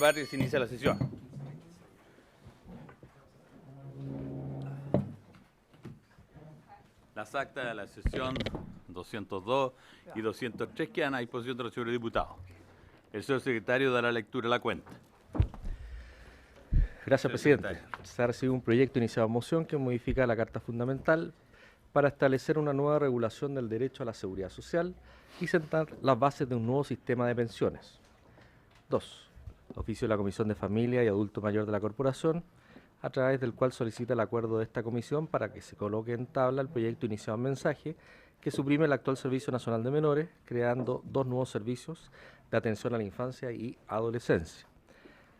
la patria y se inicia la sesión. Las actas de la sesión 202 y 203 quedan a disposición de los señores diputados. El señor secretario dará lectura a la cuenta. Gracias, presidente. Se ha recibido un proyecto iniciado en moción que modifica la Carta Fundamental para establecer una nueva regulación del derecho a la seguridad social y sentar las bases de un nuevo sistema de pensiones. 2. Oficio de la Comisión de Familia y Adulto Mayor de la Corporación, a través del cual solicita el acuerdo de esta comisión para que se coloque en tabla el proyecto iniciado en mensaje que suprime el actual Servicio Nacional de Menores, creando dos nuevos servicios de atención a la infancia y adolescencia.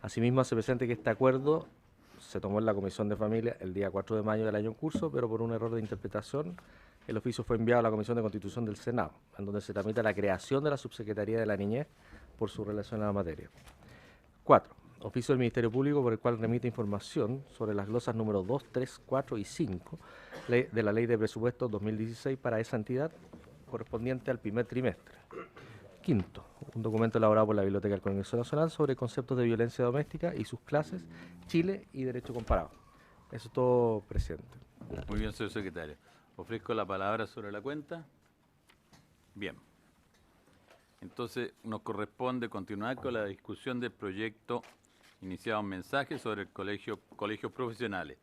Asimismo, hace presente que este acuerdo se tomó en la Comisión de Familia el día 4 de mayo del año en curso, pero por un error de interpretación, el oficio fue enviado a la Comisión de Constitución del Senado, en donde se tramita la creación de la Subsecretaría de la Niñez por su relación a la materia. 4. Oficio del Ministerio Público por el cual remite información sobre las glosas número 2, 3, 4 y 5 de la Ley de Presupuestos 2016 para esa entidad correspondiente al primer trimestre. 5. Un documento elaborado por la Biblioteca del Congreso Nacional sobre conceptos de violencia doméstica y sus clases, Chile y Derecho Comparado. Eso es todo, presidente. Muy bien, señor secretario. Ofrezco la palabra sobre la cuenta. Bien. Entonces, nos corresponde continuar con la discusión del proyecto iniciado en mensaje sobre el colegios profesionales.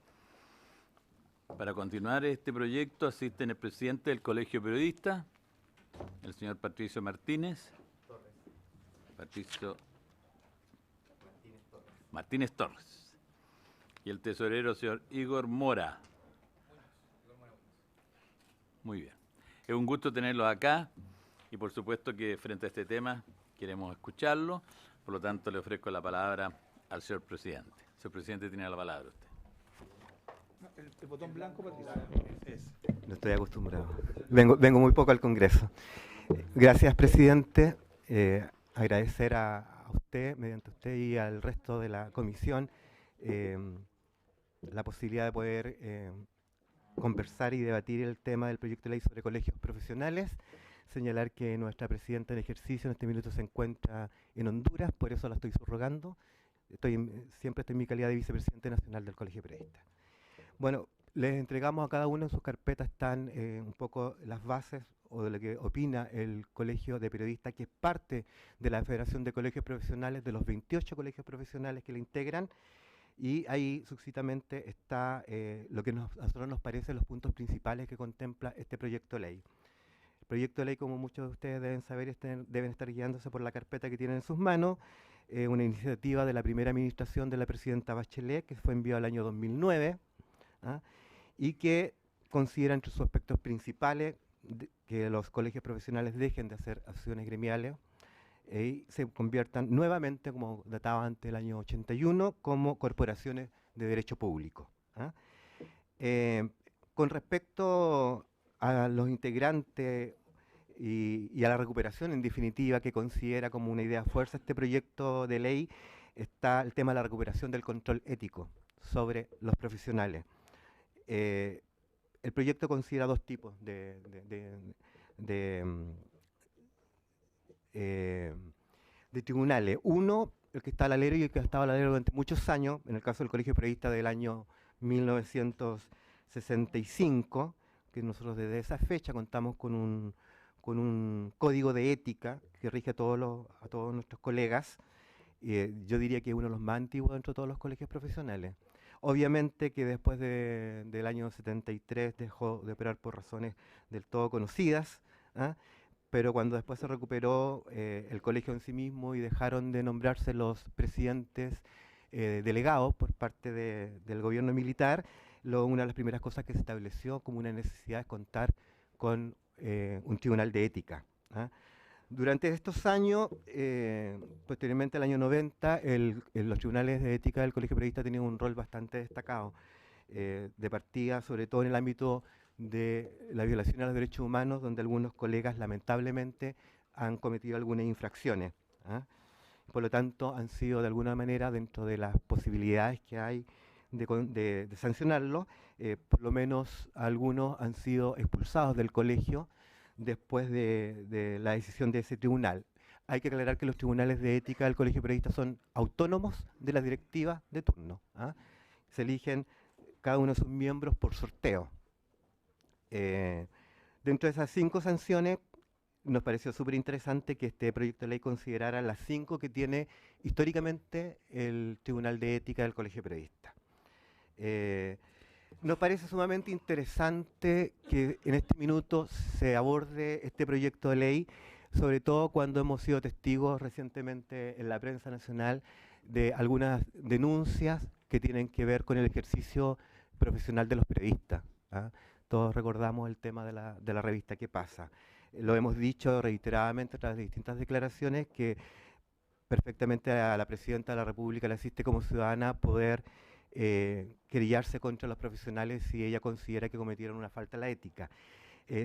Para continuar este proyecto asisten el presidente del Colegio Periodista, el señor Patricio Martínez. Martínez Torres. Y el tesorero, señor Igor Mora. Muy bien. Es un gusto tenerlos acá y por supuesto que frente a este tema queremos escucharlo. Por lo tanto, le ofrezco la palabra al señor presidente. Señor presidente, tiene la palabra usted. El botón blanco, Patricio. No estoy acostumbrado. Vengo muy poco al Congreso. Gracias, presidente. Agradecer a usted, mediante usted y al resto de la comisión, la posibilidad de poder conversar y debatir el tema del proyecto de ley sobre colegios profesionales. Señalar que nuestra presidenta en ejercicio en este minuto se encuentra en Honduras, por eso la estoy subrogando. Siempre estoy en mi calidad de vicepresidente nacional del Colegio Periodista. Bueno, les entregamos a cada uno en sus carpetas están un poco las bases o de lo que opina el Colegio de Periodistas, que es parte de la Federación de Colegios Profesionales, de los 28 colegios profesionales que le integran, y ahí sucintamente está lo que a nosotros nos parece los puntos principales que contempla este proyecto de ley. El proyecto de ley, como muchos de ustedes deben saber, deben estar guiándose por la carpeta que tienen en sus manos, una iniciativa de la primera administración de la presidenta Bachelet, que fue enviada al año 2009, y que considera entre sus aspectos principales que los colegios profesionales dejen de hacer acciones gremiales y se conviertan nuevamente, como databa antes del año 81, como corporaciones de derecho público. Con respecto a los integrantes y a la recuperación, en definitiva, que considera como una idea fuerza este proyecto de ley, está el tema de la recuperación del control ético sobre los profesionales. El proyecto considera dos tipos de tribunales. Uno, el que está al alero y el que ha estado al alero durante muchos años, en el caso del Colegio Periodista del año 1965, que nosotros desde esa fecha contamos con un código de ética que rige a todos nuestros colegas. Yo diría que es uno de los más antiguos dentro de todos los colegios profesionales. Obviamente que después del año 73 dejó de operar por razones del todo conocidas, pero cuando después se recuperó el colegio en sí mismo y dejaron de nombrarse los presidentes delegados por parte del gobierno militar, una de las primeras cosas que se estableció como una necesidad es contar con un tribunal de ética. Durante estos años, posteriormente al año 90, los tribunales de ética del Colegio Periodista tenían un rol bastante destacado, de partida sobre todo en el ámbito de la violación a los derechos humanos, donde algunos colegas lamentablemente han cometido algunas infracciones. Por lo tanto, han sido de alguna manera, dentro de las posibilidades que hay de sancionarlo, por lo menos algunos han sido expulsados del colegio después de la decisión de ese tribunal. hay que aclarar que los tribunales de ética del Colegio de Periodistas son autónomos de las directivas de turno. ¿Ah? Se eligen cada uno de sus miembros por sorteo. Dentro de esas 5 sanciones, nos pareció súper interesante que este proyecto de ley considerara las 5 que tiene históricamente el Tribunal de Ética del Colegio de Periodistas. Nos parece sumamente interesante que en este minuto se aborde este proyecto de ley, sobre todo cuando hemos sido testigos recientemente en la prensa nacional de algunas denuncias que tienen que ver con el ejercicio profesional de los periodistas. ¿Ah? Todos recordamos el tema de la revista ¿Qué pasa? Lo hemos dicho reiteradamente a través de distintas declaraciones que perfectamente a la Presidenta de la República le asiste como ciudadana poder querellarse contra los profesionales si ella considera que cometieron una falta a la ética.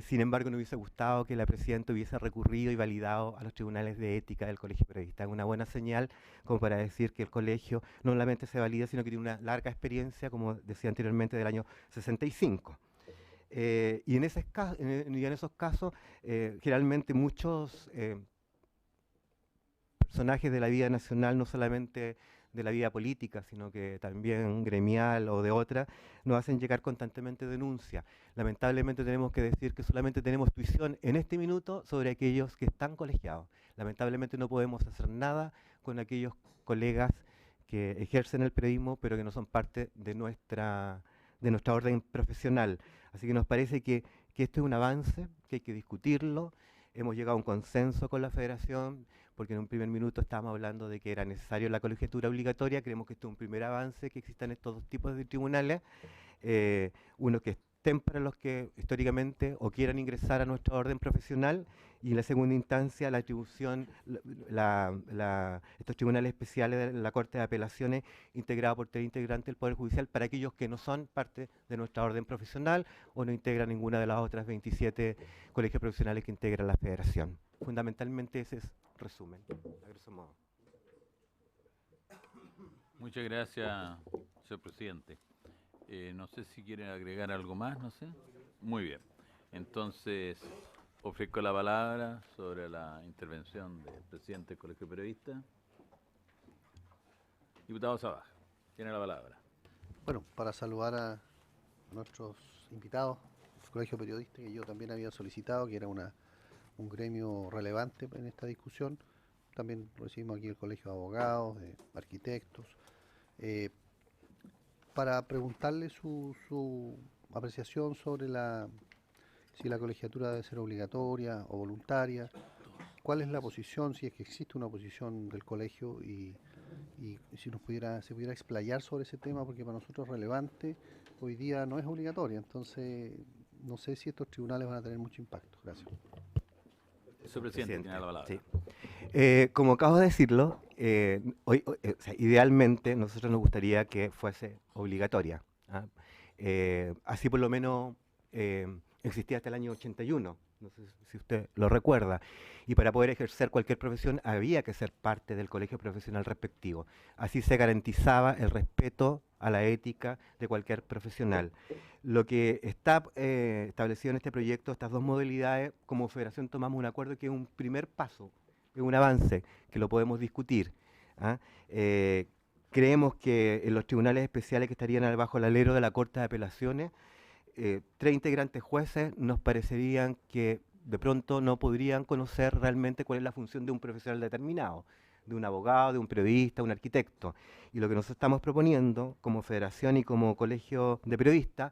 Sin embargo, nos hubiese gustado que la Presidenta hubiese recurrido y validado a los tribunales de ética del Colegio de Periodistas. Es una buena señal como para decir que el colegio no solamente se valida, sino que tiene una larga experiencia, como decía anteriormente, del año 65. Y en esos casos, generalmente muchos personajes de la vida nacional, no solamente de la vida política, sino que también gremial o de otra, nos hacen llegar constantemente denuncias. Lamentablemente tenemos que decir que solamente tenemos tuición en este minuto sobre aquellos que están colegiados. Lamentablemente no podemos hacer nada con aquellos colegas que ejercen el periodismo, pero que no son parte de nuestra orden profesional. Así que nos parece que esto es un avance, que hay que discutirlo. Hemos llegado a un consenso con la Federación, porque en un primer minuto estábamos hablando de que era necesario la colegiatura obligatoria. Creemos que esto es un primer avance, que existan estos 2 tipos de tribunales. Uno que estén para los que históricamente o quieran ingresar a nuestra orden profesional, y en la segunda instancia la atribución, estos tribunales especiales de la Corte de Apelaciones, integrado por 3 integrantes del Poder Judicial, para aquellos que no son parte de nuestra orden profesional o no integran ninguna de las otras 27 colegios profesionales que integran la Federación. Fundamentalmente ese es el resumen, a grosso modo. Muchas gracias, señor presidente. No sé si quieren agregar algo más, no sé. Muy bien. Entonces, ofrezco la palabra sobre la intervención del presidente del Colegio de Periodistas. Diputado Sabaja, tiene la palabra. Bueno, para saludar a nuestros invitados, el Colegio de Periodistas, que yo también había solicitado, que era un gremio relevante en esta discusión. También recibimos aquí el Colegio de Abogados, de Arquitectos, para preguntarle su apreciación sobre si la colegiatura debe ser obligatoria o voluntaria, cuál es la posición, si es que existe una posición del colegio, y si se pudiera explayar sobre ese tema, porque para nosotros es relevante. Hoy día no es obligatoria, entonces no sé si estos tribunales van a tener mucho impacto. Gracias. Señor presidente, tiene la palabra. Sí. Como acabo de decirlo, o sea, idealmente nosotros nos gustaría que fuese obligatoria. ¿Ah? Así por lo menos existía hasta el año 81, no sé si usted lo recuerda, y para poder ejercer cualquier profesión había que ser parte del colegio profesional respectivo. Así se garantizaba el respeto a la ética de cualquier profesional. Lo que está establecido en este proyecto, estas 2 modalidades, como Federación tomamos un acuerdo que es un primer paso, es un avance, que lo podemos discutir. ¿Ah? Creemos que en los tribunales especiales que estarían bajo el alero de la Corte de Apelaciones, 3 integrantes jueces nos parecerían que de pronto no podrían conocer realmente cuál es la función de un profesional determinado, de un abogado, de un periodista, un arquitecto. Y lo que nos estamos proponiendo como federación y como colegio de periodistas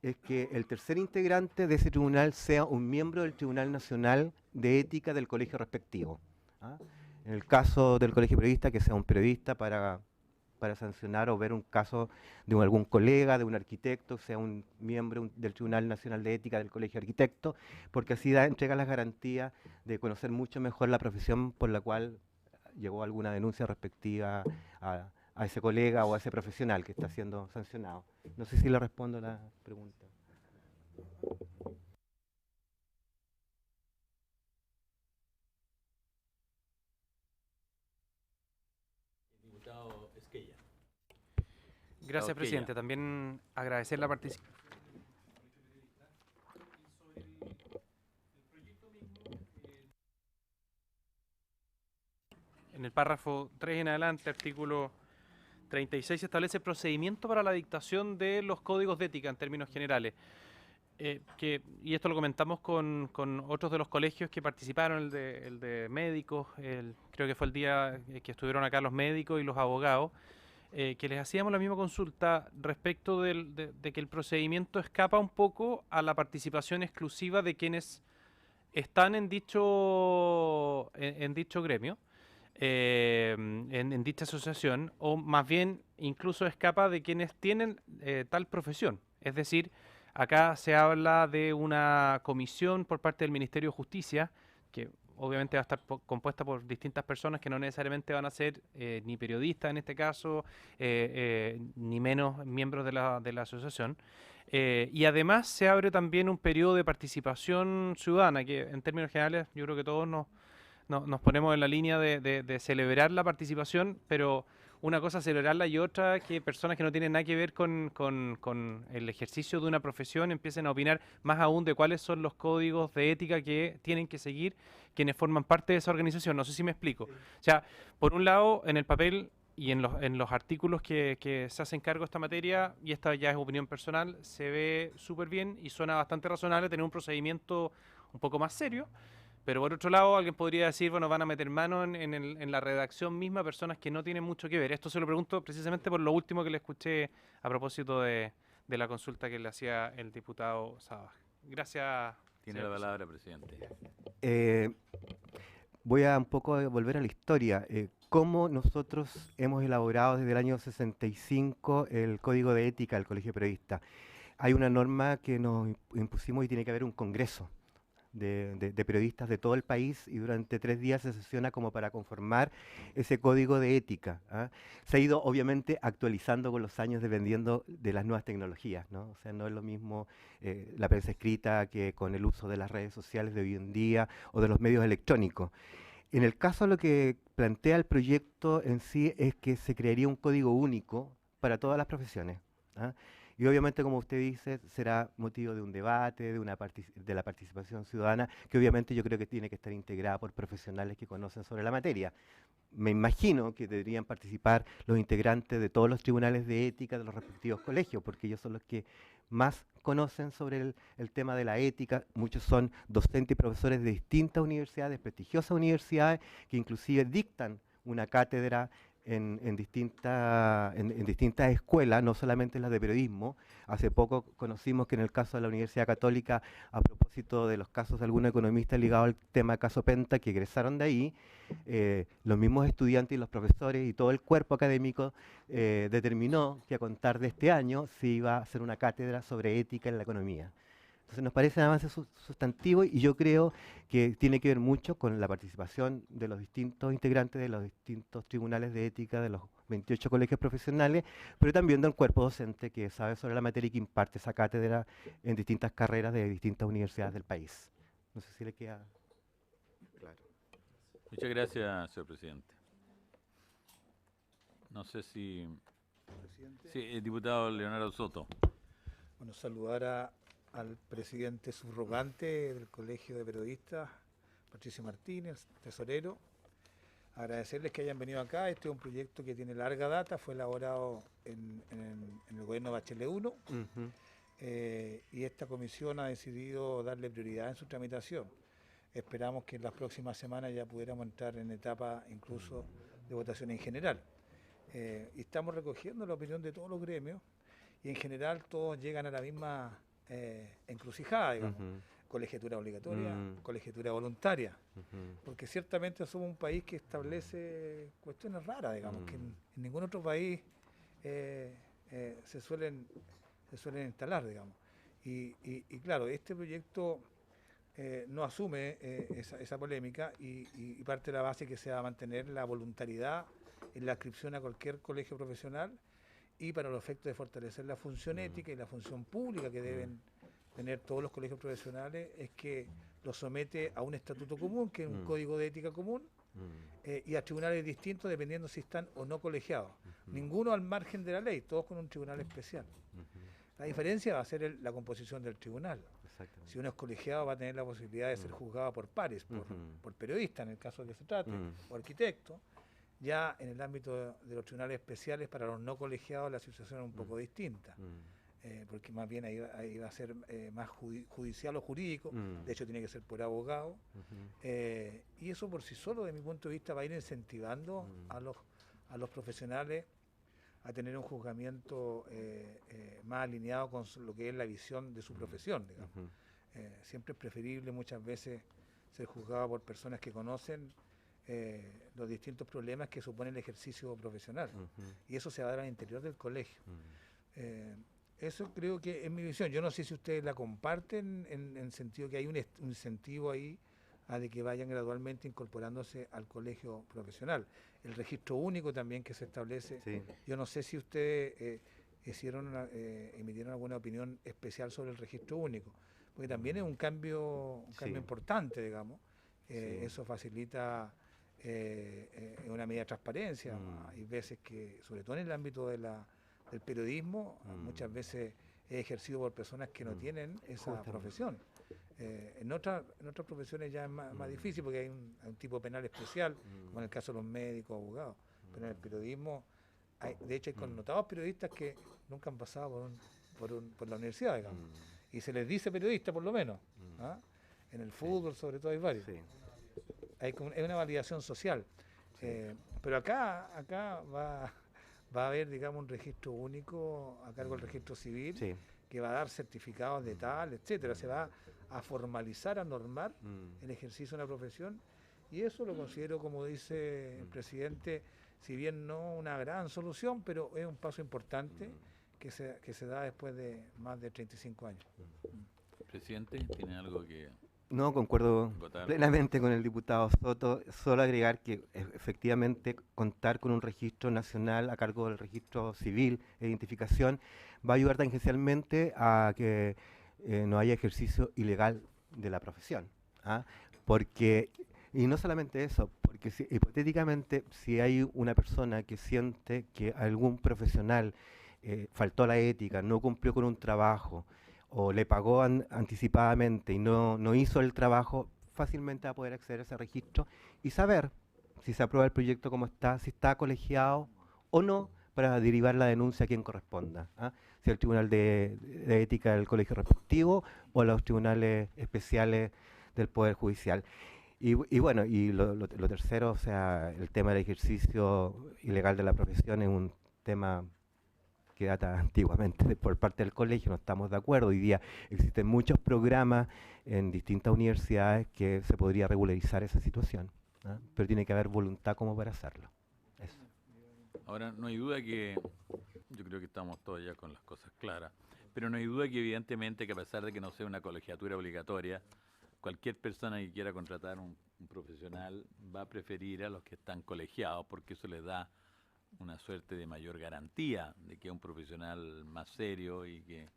es que el tercer integrante de ese tribunal sea un miembro del Tribunal Nacional de Ética del colegio respectivo. ¿Ah? En el caso del colegio de periodistas, que sea un periodista para sancionar o ver un caso de algún colega, de un arquitecto, sea un miembro del Tribunal Nacional de Ética del Colegio de Arquitectos, porque así entrega las garantías de conocer mucho mejor la profesión por la cual llegó alguna denuncia respectiva a ese colega o a ese profesional que está siendo sancionado. No sé si le respondo la pregunta. Diputado Esquella. Gracias, presidente. También agradecer la participación. en el párrafo 3 en adelante, artículo 36, se establece procedimiento para la dictación de los códigos de ética en términos generales. Y esto lo comentamos con otros de los colegios que participaron, el de médicos, creo que fue el día que estuvieron acá los médicos y los abogados, que les hacíamos la misma consulta respecto de que el procedimiento escapa un poco a la participación exclusiva de quienes están en dicho gremio, en dicha asociación, o más bien incluso escapa de quienes tienen tal profesión. Es decir, acá se habla de una comisión por parte del Ministerio de Justicia, que obviamente va a estar compuesta por distintas personas que no necesariamente van a ser ni periodistas en este caso, ni menos miembros de la asociación. Y además se abre también un periodo de participación ciudadana, que en términos generales yo creo que todos nos ponemos en la línea de celebrar la participación, pero una cosa es celebrarla y otra que personas que no tienen nada que ver con el ejercicio de una profesión empiecen a opinar más aún de cuáles son los códigos de ética que tienen que seguir quienes forman parte de esa organización. No sé si me explico. O sea, por un lado, en el papel y en los artículos que se hacen cargo de esta materia, y esta ya es opinión personal, se ve súper bien y suena bastante razonable tener un procedimiento un poco más serio. Pero por otro lado, alguien podría decir, bueno, van a meter mano en la redacción misma personas que no tienen mucho que ver. Esto se lo pregunto precisamente por lo último que le escuché a propósito de la consulta que le hacía el diputado Sabaj. Gracias. Tiene la palabra, presidente. Voy a un poco volver a la historia. Cómo nosotros hemos elaborado desde el año 65 el Código de Ética del Colegio de Periodistas. Hay una norma que nos impusimos y tiene que haber un congreso de periodistas de todo el país, y durante 3 días se sesiona como para conformar ese código de ética. Se ha ido obviamente actualizando con los años dependiendo de las nuevas tecnologías, ¿no? O sea, no es lo mismo la prensa escrita que con el uso de las redes sociales de hoy en día o de los medios electrónicos. En el caso, lo que plantea el proyecto en sí es que se crearía un código único para todas las profesiones. Y obviamente, como usted dice, será motivo de un debate, de la participación ciudadana, que obviamente yo creo que tiene que estar integrada por profesionales que conocen sobre la materia. Me imagino que deberían participar los integrantes de todos los tribunales de ética de los respectivos colegios, porque ellos son los que más conocen sobre el tema de la ética. Muchos son docentes y profesores de distintas universidades, prestigiosas universidades, que inclusive dictan una cátedra en distintas escuelas, no solamente las de periodismo. Hace poco conocimos que en el caso de la Universidad Católica, a propósito de los casos de algunos economistas ligados al tema caso Penta, que egresaron de ahí, los mismos estudiantes y los profesores y todo el cuerpo académico determinó que a contar de este año se iba a hacer una cátedra sobre ética en la economía. Entonces nos parece un avance sustantivo, y yo creo que tiene que ver mucho con la participación de los distintos integrantes de los distintos tribunales de ética de los 28 colegios profesionales, pero también del cuerpo docente que sabe sobre la materia y que imparte esa cátedra en distintas carreras de distintas universidades del país. No sé si le queda claro. Muchas gracias, señor presidente. No sé si... Sí, el diputado Leonardo Soto. Bueno, saludar al presidente subrogante del Colegio de Periodistas, Patricio Martínez, tesorero. Agradecerles que hayan venido acá. Este es un proyecto que tiene larga data, fue elaborado en el gobierno Bachelet 1, y esta comisión ha decidido darle prioridad en su tramitación. Esperamos que en las próximas semanas ya pudiéramos entrar en etapa incluso de votación en general. Y estamos recogiendo la opinión de todos los gremios, y en general todos llegan a la misma encrucijada, digamos. Colegiatura obligatoria, colegiatura voluntaria, porque ciertamente somos un país que establece cuestiones raras, digamos, que en ningún otro país se suelen instalar, digamos. Y claro, este proyecto no asume esa polémica, y parte de la base que se va a mantener la voluntariedad en la adscripción a cualquier colegio profesional, y para los efectos de fortalecer la función ética y la función pública que deben tener todos los colegios profesionales, es que lo somete a un estatuto común, que es un código de ética común, y a tribunales distintos dependiendo si están o no colegiados. Ninguno al margen de la ley, todos con un tribunal especial. La diferencia va a ser la composición del tribunal. Si uno es colegiado, va a tener la posibilidad de ser juzgado por pares, por periodistas, en el caso de que se trate, o arquitectos. Ya en el ámbito de los tribunales especiales, para los no colegiados, la situación es un poco distinta. Porque más bien ahí va a ser más judicial o jurídico, de hecho tiene que ser por abogado, y eso por sí solo, de mi punto de vista, va a ir incentivando a los profesionales a tener un juzgamiento más alineado con lo que es la visión de su profesión, digamos. Siempre es preferible muchas veces ser juzgado por personas que conocen los distintos problemas que supone el ejercicio profesional, y eso se va a dar al interior del colegio. Eso creo que es mi visión. Yo no sé si ustedes la comparten en el sentido que hay un incentivo ahí a de que vayan gradualmente incorporándose al colegio profesional. El registro único también que se establece. Sí. Yo no sé si ustedes emitieron alguna opinión especial sobre el registro único, porque también es un cambio importante, digamos. Eso facilita una medida de transparencia. Hay veces que, sobre todo en el ámbito del periodismo, muchas veces es ejercido por personas que no tienen esa profesión. En otras profesiones ya es más difícil porque hay un tipo penal especial, como en el caso de los médicos, abogados. Pero en el periodismo, de hecho hay connotados periodistas que nunca han pasado por la universidad, digamos. Y se les dice periodista por lo menos. ¿Ah? En el fútbol sobre todo hay varios. Es una validación social. Pero acá va a haber, digamos, un registro único a cargo del registro civil, que va a dar certificados de tal, etcétera. Se va a formalizar, a normar el ejercicio de una profesión, y eso lo considero, como dice el presidente, si bien no una gran solución, pero es un paso importante que se da después de más de 35 años. Presidente, ¿tiene algo que...? No, concuerdo plenamente con el diputado Soto. Solo agregar que efectivamente contar con un registro nacional a cargo del registro civil de identificación va a ayudar tangencialmente a que no haya ejercicio ilegal de la profesión. Porque, y no solamente eso, porque hipotéticamente si hay una persona que siente que algún profesional faltó a la ética, no cumplió con un trabajo, o le pagó anticipadamente y no hizo el trabajo, fácilmente va a poder acceder a ese registro y saber si se aprueba el proyecto como está, si está colegiado o no, para derivar la denuncia a quien corresponda. Si al Tribunal de Ética del colegio respectivo o a los tribunales especiales del Poder Judicial. Y bueno, y lo tercero, o sea, el tema del ejercicio ilegal de la profesión es un tema que data antiguamente por parte del colegio, no estamos de acuerdo. Hoy día existen muchos programas en distintas universidades que se podría regularizar esa situación, pero tiene que haber voluntad como para hacerlo. Eso. Ahora, no hay duda que, yo creo que estamos todos ya con las cosas claras, pero no hay duda que evidentemente que a pesar de que no sea una colegiatura obligatoria, cualquier persona que quiera contratar un profesional va a preferir a los que están colegiados, porque eso les da una suerte de mayor garantía de que es un profesional más serio y que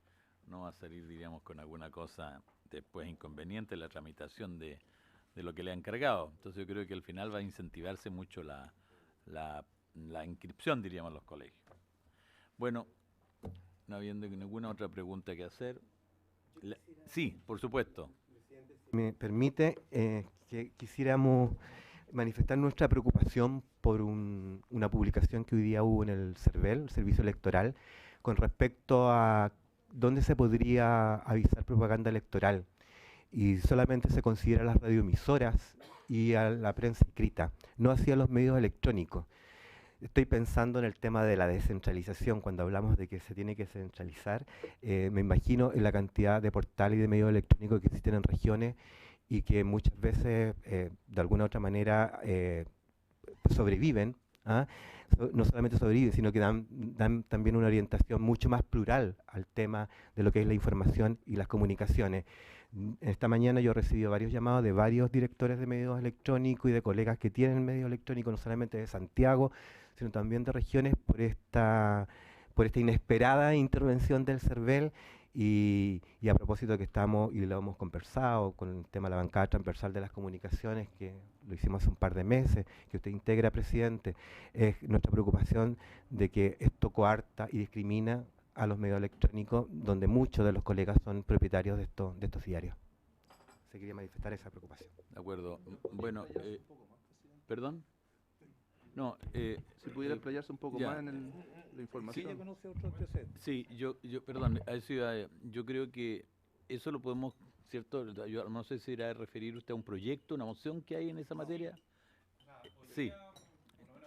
no va a salir, diríamos, con alguna cosa después inconveniente en la tramitación de lo que le han cargado. Entonces yo creo que al final va a incentivarse mucho la inscripción, diríamos, en los colegios. Bueno, no habiendo ninguna otra pregunta que hacer. Sí, por supuesto. Me permite que quisiéramos manifestar nuestra preocupación por una publicación que hoy día hubo en el CERVEL, el Servicio Electoral, con respecto a dónde se podría avisar propaganda electoral. Y solamente se considera las radioemisoras y a la prensa escrita, no así a los medios electrónicos. Estoy pensando en el tema de la descentralización. Cuando hablamos de que se tiene que centralizar, me imagino en la cantidad de portales y de medios electrónicos que existen en regiones y que muchas veces, de alguna u otra manera, sobreviven. No solamente sobreviven, sino que dan también una orientación mucho más plural al tema de lo que es la información y las comunicaciones. Esta mañana yo he recibido varios llamados de varios directores de medios electrónicos y de colegas que tienen medios electrónicos, no solamente de Santiago, sino también de regiones, por esta inesperada intervención del CERVEL. Y a propósito que estamos, y lo hemos conversado con el tema de la bancada transversal de las comunicaciones, que lo hicimos hace un par de meses, que usted integra, presidente, es nuestra preocupación de que esto coarta y discrimina a los medios electrónicos, donde muchos de los colegas son propietarios de estos diarios. Se quería manifestar esa preocupación. De acuerdo. Bueno, ¿perdón? No, Si pudiera explayarse un poco ya. más en la información. ¿Ella conoce otro antecedente? Sí, perdón, a eso yo creo que eso lo podemos, ¿cierto? Yo no sé si irá a referir usted a un proyecto, una moción que hay en esa materia. Sí,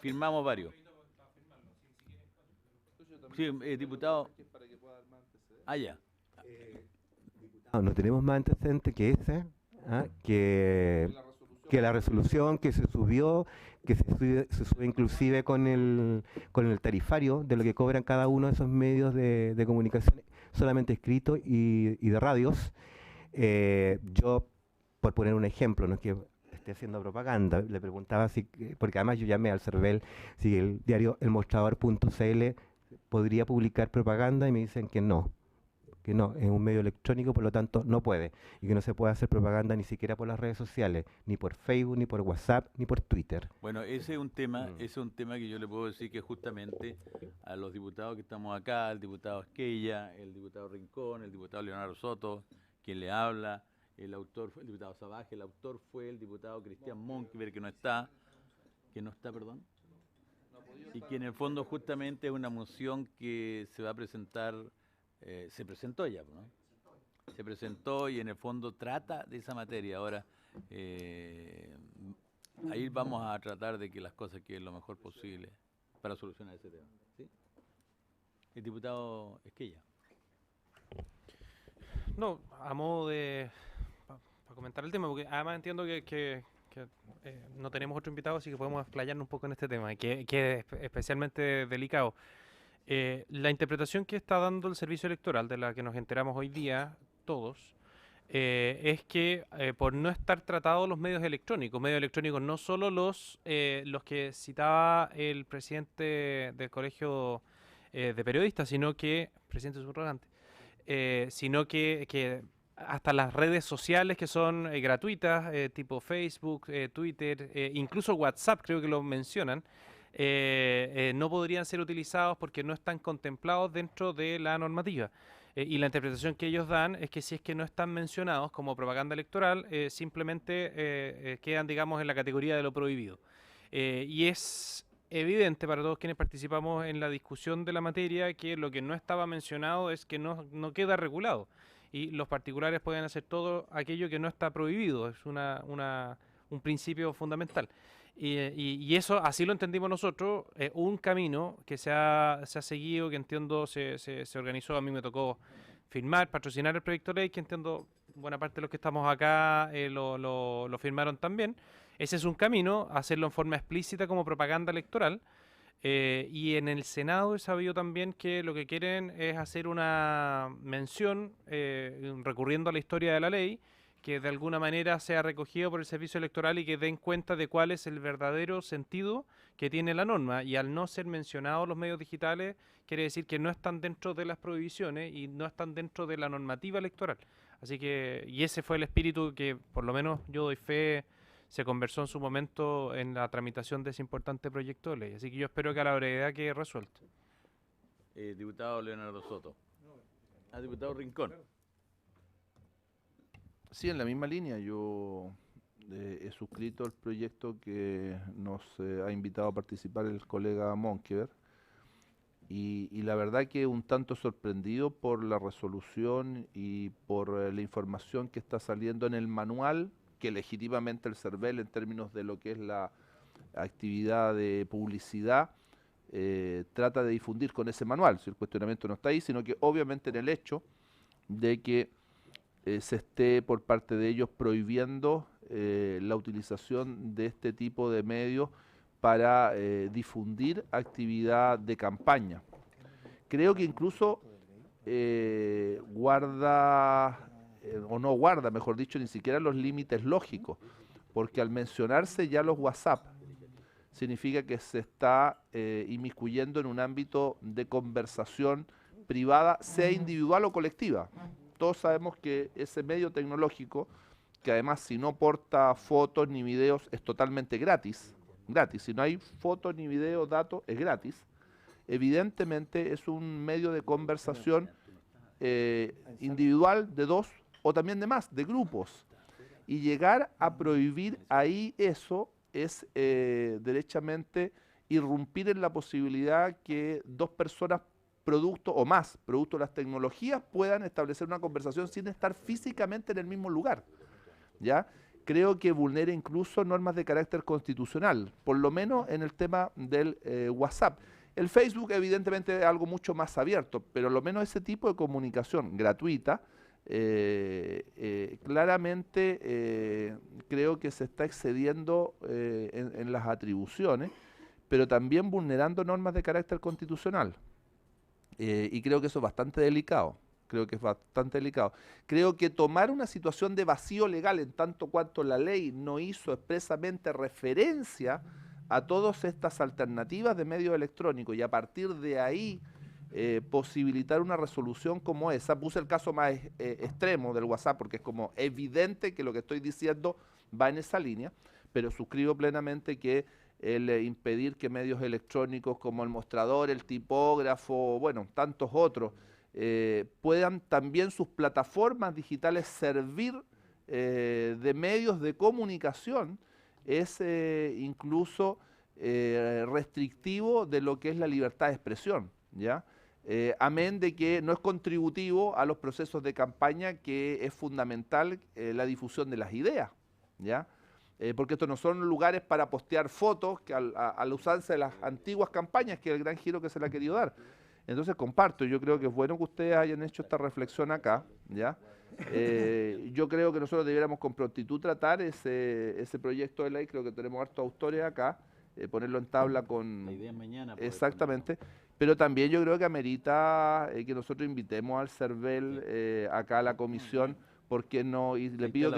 firmamos varios. Sí, diputado. Ya. No tenemos más antecedentes que ese, que la resolución que se subió, se sube inclusive con el tarifario de lo que cobran cada uno de esos medios de comunicación, solamente escrito y de radios. Yo, por poner un ejemplo, no es que esté haciendo propaganda, le preguntaba porque además yo llamé al CERVEL, si el diario elmostrador.cl podría publicar propaganda y me dicen que no, es un medio electrónico, por lo tanto no puede, y que no se puede hacer propaganda ni siquiera por las redes sociales, ni por Facebook, ni por WhatsApp, ni por Twitter. Bueno, ese es un tema, que yo le puedo decir que justamente a los diputados que estamos acá, el diputado Esquella, el diputado Rincón, el diputado Leonardo Soto, quien le habla, el autor fue el diputado Sabaje, el autor fue el diputado Cristian Monkever, que no está, perdón, y que en el fondo justamente es una moción que se va a presentar. Se presentó ya, ¿no? Se presentó y en el fondo trata de esa materia. Ahora, ahí vamos a tratar de que las cosas queden lo mejor posible para solucionar ese tema. ¿Sí? El diputado Esquella. No, a modo de... para comentar el tema, porque además entiendo que no tenemos otro invitado, así que podemos explayarnos un poco en este tema, que es especialmente delicado. La interpretación que está dando el servicio electoral, de la que nos enteramos hoy día, todos, es que por no estar tratados los medios electrónicos no solo los que citaba el presidente del Colegio de Periodistas, presidente subrogante, sino que hasta las redes sociales que son gratuitas, tipo Facebook, Twitter, incluso WhatsApp, creo que lo mencionan, no podrían ser utilizados porque no están contemplados dentro de la normativa. Y la interpretación que ellos dan es que si es que no están mencionados como propaganda electoral, simplemente quedan, digamos, en la categoría de lo prohibido. Y es evidente para todos quienes participamos en la discusión de la materia que lo que no estaba mencionado es que no queda regulado. Y los particulares pueden hacer todo aquello que no está prohibido. Es un principio fundamental. Y eso, así lo entendimos nosotros, un camino que se ha seguido, que entiendo se organizó, a mí me tocó firmar, patrocinar el proyecto de ley, que entiendo buena parte de los que estamos acá lo firmaron también. Ese es un camino, hacerlo en forma explícita como propaganda electoral. Y en el Senado he sabido también que lo que quieren es hacer una mención, recurriendo a la historia de la ley, que de alguna manera sea recogido por el servicio electoral y que den cuenta de cuál es el verdadero sentido que tiene la norma. Y al no ser mencionados los medios digitales, quiere decir que no están dentro de las prohibiciones y no están dentro de la normativa electoral. Así que, y ese fue el espíritu que, por lo menos yo doy fe, se conversó en su momento en la tramitación de ese importante proyecto de ley. Así que yo espero que a la brevedad quede resuelto. Diputado Leonardo Soto. Diputado Rincón. Sí, en la misma línea. Yo he suscrito el proyecto que nos ha invitado a participar el colega Monkever. Y la verdad que un tanto sorprendido por la resolución y por la información que está saliendo en el manual que legítimamente el CERVEL, en términos de lo que es la actividad de publicidad, trata de difundir con ese manual. Si el cuestionamiento no está ahí, sino que obviamente en el hecho de que se esté por parte de ellos prohibiendo la utilización de este tipo de medios para difundir actividad de campaña. Creo que incluso guarda, o no guarda, mejor dicho, ni siquiera los límites lógicos, porque al mencionarse ya los WhatsApp, significa que se está inmiscuyendo en un ámbito de conversación privada, sea individual o colectiva. Todos sabemos que ese medio tecnológico, que además si no porta fotos ni videos, es totalmente gratis. Si no hay fotos ni videos, datos, es gratis. Evidentemente es un medio de conversación individual de dos o también de más, de grupos. Y llegar a prohibir ahí eso es derechamente irrumpir en la posibilidad que dos personas producto o más, producto de las tecnologías, puedan establecer una conversación sin estar físicamente en el mismo lugar, ¿ya? Creo que vulnera incluso normas de carácter constitucional, por lo menos en el tema del WhatsApp. El Facebook evidentemente es algo mucho más abierto, pero lo menos ese tipo de comunicación gratuita, claramente creo que se está excediendo en las atribuciones, pero también vulnerando normas de carácter constitucional. Y creo que eso es bastante delicado. Creo que tomar una situación de vacío legal en tanto cuanto la ley no hizo expresamente referencia a todas estas alternativas de medios electrónicos y a partir de ahí posibilitar una resolución como esa. Puse el caso más extremo del WhatsApp porque es como evidente que lo que estoy diciendo va en esa línea, pero suscribo plenamente que el impedir que medios electrónicos como el mostrador, el tipógrafo, bueno, tantos otros, puedan también sus plataformas digitales servir de medios de comunicación es incluso restrictivo de lo que es la libertad de expresión, ¿ya? Amén de que no es contributivo a los procesos de campaña, que es fundamental la difusión de las ideas, ¿ya? Porque estos no son lugares para postear fotos que al usarse de las antiguas campañas, que es el gran giro que se le ha querido dar. Entonces comparto, yo creo que es bueno que ustedes hayan hecho esta reflexión acá, ¿ya? Yo creo que nosotros debiéramos con prontitud tratar ese proyecto de ley, creo que tenemos hartos autores acá, ponerlo en tabla con... La idea es mañana. Exactamente, pero también yo creo que amerita que nosotros invitemos al CERVEL acá a la comisión, porque no, y le pido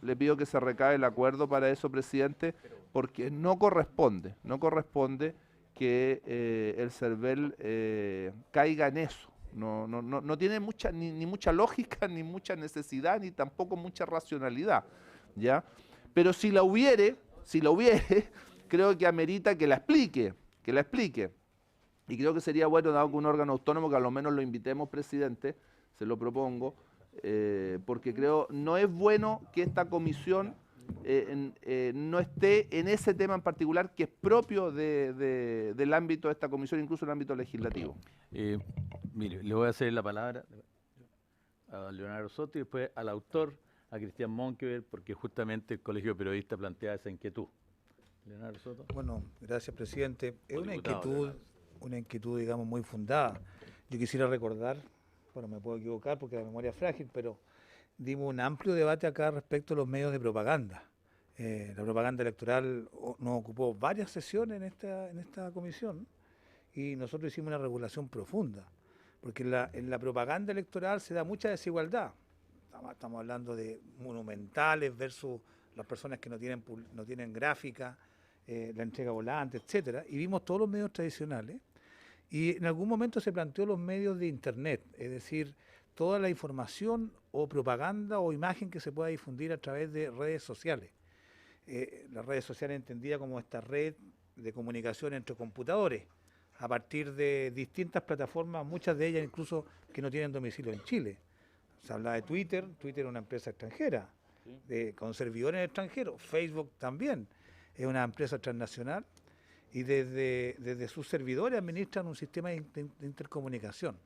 le pido que se recabe el acuerdo para eso, presidente, porque no corresponde que el CERVEL caiga en eso. No tiene ni mucha lógica, ni mucha necesidad, ni tampoco mucha racionalidad, ¿ya? Pero si la hubiere, creo que amerita que la explique. Y creo que sería bueno, dado que un órgano autónomo, que a lo menos lo invitemos, presidente, se lo propongo, porque creo no es bueno que esta comisión no esté en ese tema en particular, que es propio del ámbito de esta comisión, incluso en el ámbito legislativo. Mire, le voy a hacer la palabra a Leonardo Soto y después al autor, a Cristian Monkever, porque justamente el Colegio de Periodistas plantea esa inquietud. Leonardo Soto. Bueno, gracias, presidente. Es una inquietud, digamos, muy fundada. Yo quisiera recordar, bueno, me puedo equivocar porque la memoria es frágil, pero dimos un amplio debate acá respecto a los medios de propaganda. La propaganda electoral nos ocupó varias sesiones en esta comisión y nosotros hicimos una regulación profunda, porque en la propaganda electoral se da mucha desigualdad. Estamos hablando de monumentales versus las personas que no tienen gráfica, la entrega volante, etcétera, y vimos todos los medios tradicionales, y en algún momento se planteó los medios de internet, es decir, toda la información o propaganda o imagen que se pueda difundir a través de redes sociales. Las redes sociales entendidas como esta red de comunicación entre computadores, a partir de distintas plataformas, muchas de ellas incluso que no tienen domicilio en Chile. Se habla de Twitter es una empresa extranjera, con servidores extranjeros. Facebook también es una empresa transnacional y desde sus servidores administran un sistema de intercomunicación.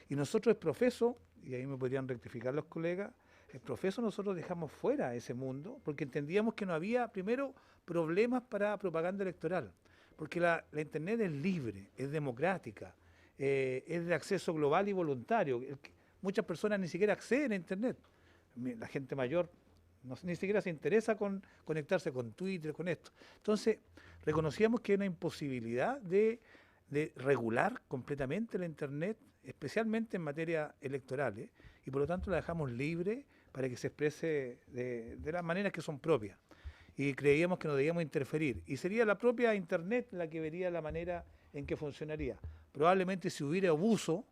Y nosotros, el Profeso, y ahí me podrían rectificar los colegas, el Profeso nosotros dejamos fuera ese mundo porque entendíamos que no había, primero, problemas para propaganda electoral, porque la Internet es libre, es democrática, es de acceso global y voluntario. Muchas personas ni siquiera acceden a Internet. La gente mayor ni siquiera se interesa con conectarse con Twitter, con esto. Entonces, reconocíamos que hay una imposibilidad de regular completamente la Internet, especialmente en materia electoral, y por lo tanto la dejamos libre para que se exprese de las maneras que son propias. Y creíamos que no debíamos interferir. Y sería la propia Internet la que vería la manera en que funcionaría. Probablemente si hubiera abuso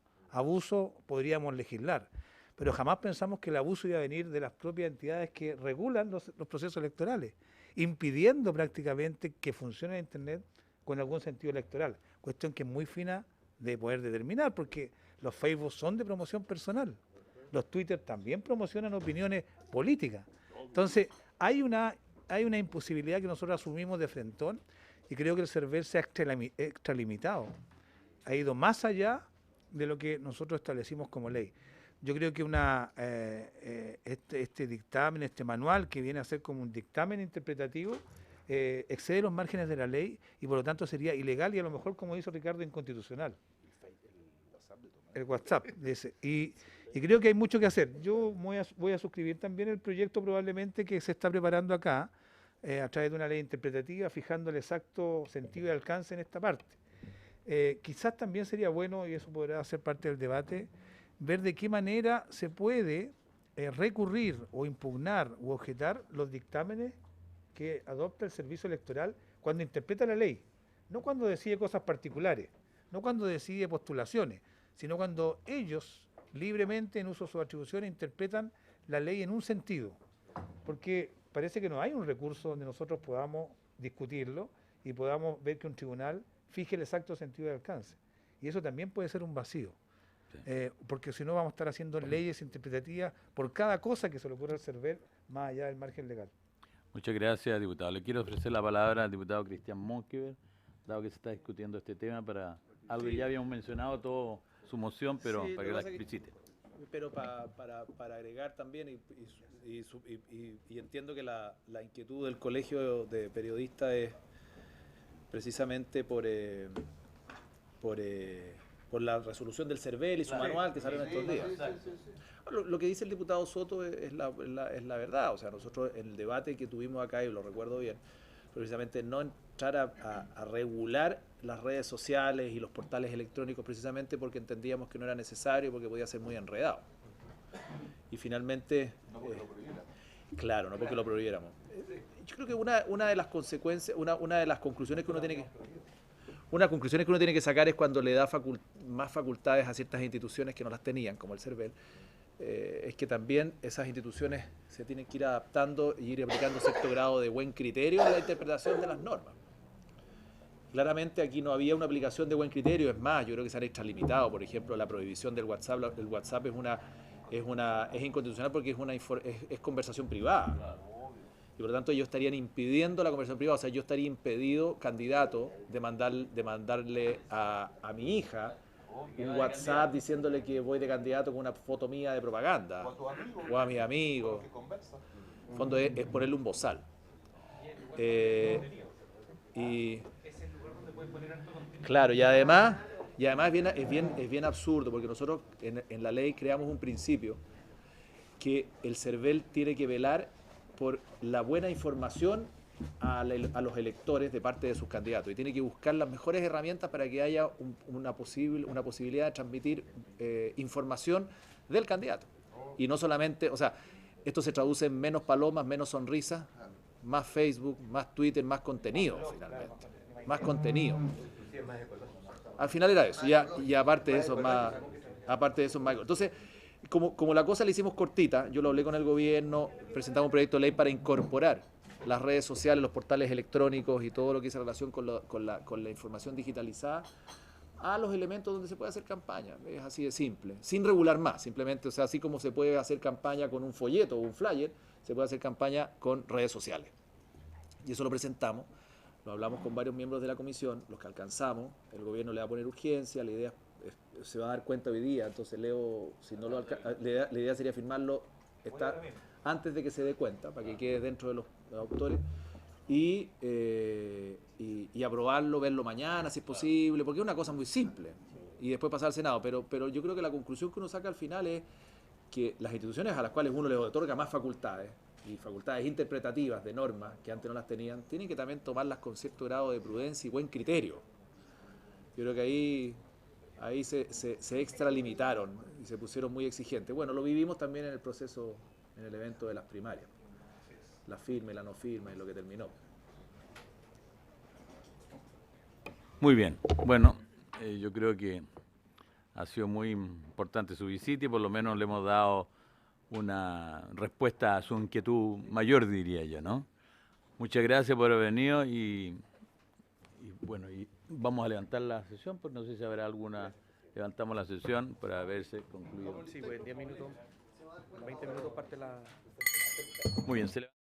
podríamos legislar. Pero jamás pensamos que el abuso iba a venir de las propias entidades que regulan los procesos electorales, impidiendo prácticamente que funcione Internet con algún sentido electoral. Cuestión que es muy fina de poder determinar, porque los Facebook son de promoción personal. Los Twitter también promocionan opiniones políticas. Entonces, hay una hay una imposibilidad que nosotros asumimos de frentón y creo que el CERVEL se ha extralimitado. Ha ido más allá de lo que nosotros establecimos como ley. Yo creo que este dictamen, este manual, que viene a ser como un dictamen interpretativo, excede los márgenes de la ley y por lo tanto sería ilegal y a lo mejor, como dice Ricardo, inconstitucional. El WhatsApp. Y creo que hay mucho que hacer. Yo voy a suscribir también el proyecto probablemente que se está preparando acá, a través de una ley interpretativa, fijando el exacto sentido y alcance en esta parte. Quizás también sería bueno, y eso podrá ser parte del debate, ver de qué manera se puede recurrir o impugnar u objetar los dictámenes que adopta el servicio electoral cuando interpreta la ley, no cuando decide cosas particulares, no cuando decide postulaciones, sino cuando ellos libremente en uso de sus atribuciones interpretan la ley en un sentido, porque parece que no hay un recurso donde nosotros podamos discutirlo y podamos ver que un tribunal fije el exacto sentido de alcance. Y eso también puede ser un vacío, porque si no vamos a estar haciendo leyes interpretativas por cada cosa que se le ocurra al CERVEL más allá del margen legal. Muchas gracias, diputado. Le quiero ofrecer la palabra al diputado Cristian Monkever, dado que se está discutiendo este tema, para algo que ya habíamos mencionado, todo su moción, pero Sí, para que la explicite. Pero para agregar también, y entiendo que la inquietud del Colegio de Periodistas es precisamente por la resolución del CERVEL y su manual que salió en estos días. Lo que dice el diputado Soto es la verdad. O sea, nosotros en el debate que tuvimos acá, y lo recuerdo bien, precisamente no entrar a regular las redes sociales y los portales electrónicos precisamente porque entendíamos que no era necesario, porque podía ser muy enredado. Y finalmente... claro, no porque lo prohibiéramos. Yo creo que una de las consecuencias, una de las conclusiones que uno tiene que... Una conclusión que uno tiene que sacar es cuando le da más facultades a ciertas instituciones que no las tenían, como el CERVEL, es que también esas instituciones se tienen que ir adaptando y ir aplicando cierto grado de buen criterio en la interpretación de las normas. Claramente aquí no había una aplicación de buen criterio, es más, yo creo que se han extralimitado. Por ejemplo, la prohibición del WhatsApp. El WhatsApp es inconstitucional porque es conversación privada. Y por lo tanto ellos estarían impidiendo la conversación privada. O sea, yo estaría impedido, candidato, de mandarle a mi hija un WhatsApp diciéndole que voy de candidato con una foto mía de propaganda. O a mis amigos. En el fondo es ponerle un bozal. Claro, y además es bien absurdo, porque nosotros en la ley creamos un principio que el CERVEL tiene que velar por la buena información a los electores de parte de sus candidatos y tiene que buscar las mejores herramientas para que haya una posibilidad de transmitir información del candidato. Y no solamente, o sea, esto se traduce en menos palomas, menos sonrisas, más Facebook, más Twitter, más contenido, finalmente. Más contenido. Al final era eso, y aparte de eso más. Entonces, como la cosa la hicimos cortita, yo lo hablé con el gobierno, presentamos un proyecto de ley para incorporar las redes sociales, los portales electrónicos y todo lo que dice relación con la información digitalizada a los elementos donde se puede hacer campaña. Es así de simple, sin regular más, simplemente, o sea, así como se puede hacer campaña con un folleto o un flyer, se puede hacer campaña con redes sociales. Y eso lo presentamos, lo hablamos con varios miembros de la comisión, los que alcanzamos, el gobierno le va a poner urgencia, la idea se va a dar cuenta hoy día, entonces Leo, si no la idea sería firmarlo antes de que se dé cuenta, para que quede dentro de los autores, y aprobarlo, verlo mañana, si es posible, porque es una cosa muy simple, y después pasar al Senado, pero yo creo que la conclusión que uno saca al final es que las instituciones a las cuales uno les otorga más facultades, y facultades interpretativas de normas que antes no las tenían, tienen que también tomarlas con cierto grado de prudencia y buen criterio. Yo creo que ahí se extralimitaron y se pusieron muy exigentes. Bueno, lo vivimos también en el proceso, en el evento de las primarias. La firma y la no firma y lo que terminó. Muy bien. Bueno, yo creo que ha sido muy importante su visita y por lo menos le hemos dado una respuesta a su inquietud mayor, diría yo, ¿no? Muchas gracias por haber venido y bueno, y vamos a levantar la sesión, pues no sé si habrá alguna... Levantamos la sesión para haberse concluido. Sí, pues 10 minutos, 20 minutos parte la... Muy bien, se levanta.